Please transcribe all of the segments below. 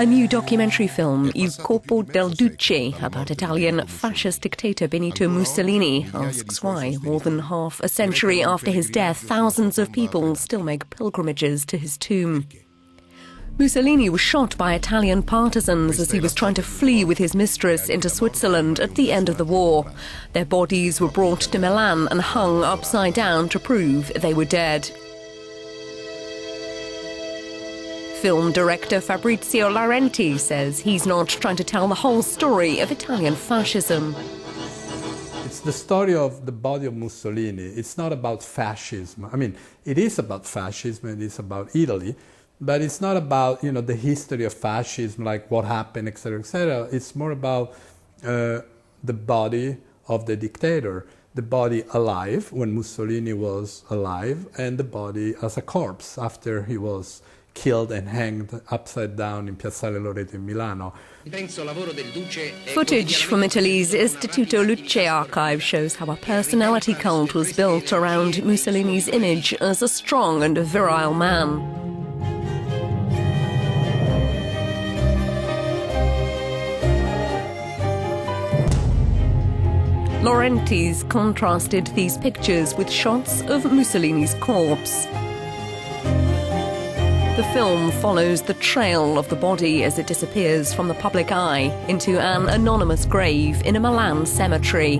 A new documentary film, Il Corpo del Duce, about Italian fascist dictator Benito Mussolini, asks why, more than half a century after his death, thousands of people still make pilgrimages to his tomb. Mussolini was shot by Italian partisans as he was trying to flee with his mistress into Switzerland at the end of the war. Their bodies were brought to Milan and hung upside down to prove they were dead. Film director Fabrizio Laurenti says he's not trying to tell the whole story of Italian fascism. It's the story of the body of Mussolini. It's not about fascism. I mean, it is about fascism and it's about Italy, but it's not about, the history of fascism, like what happened, etc., etc. It's more about the body of the dictator, the body alive when Mussolini was alive, and the body as a corpse after he was killed and hanged upside down in Piazzale Loreto in Milano. Footage from Italy's Istituto Luce archive shows how a personality cult was built around Mussolini's image as a strong and virile man. Laurenti's contrasted these pictures with shots of Mussolini's corpse. The film follows the trail of the body as it disappears from the public eye into an anonymous grave in a Milan cemetery.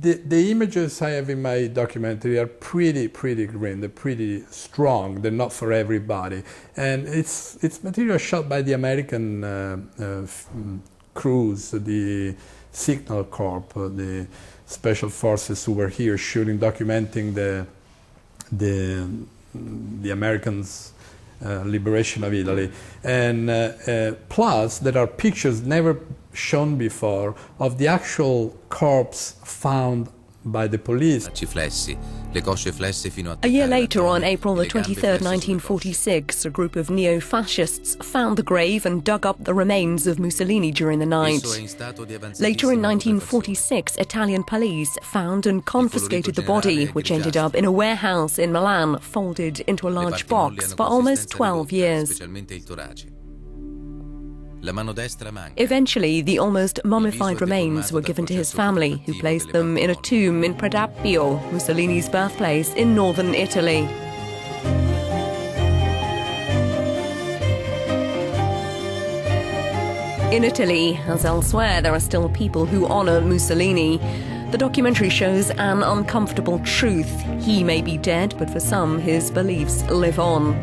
The images I have in my documentary are pretty grim. They're pretty strong. They're not for everybody. And it's material shot by the American crews, the Signal Corps, the special forces who were here shooting, documenting the Americans' liberation of Italy. And plus, there are pictures never shown before of the actual corpse found by the police. A year later, on April the 23rd, 1946, a group of neo-fascists found the grave and dug up the remains of Mussolini during the night. Later in 1946, Italian police found and confiscated the body, which ended up in a warehouse in Milan, folded into a large box for almost 12 years. Eventually, the almost mummified remains were given to his family, who placed them in a tomb in Predappio, Mussolini's birthplace in northern Italy. In Italy, as elsewhere, there are still people who honor Mussolini. The documentary shows an uncomfortable truth. He may be dead, but for some, his beliefs live on.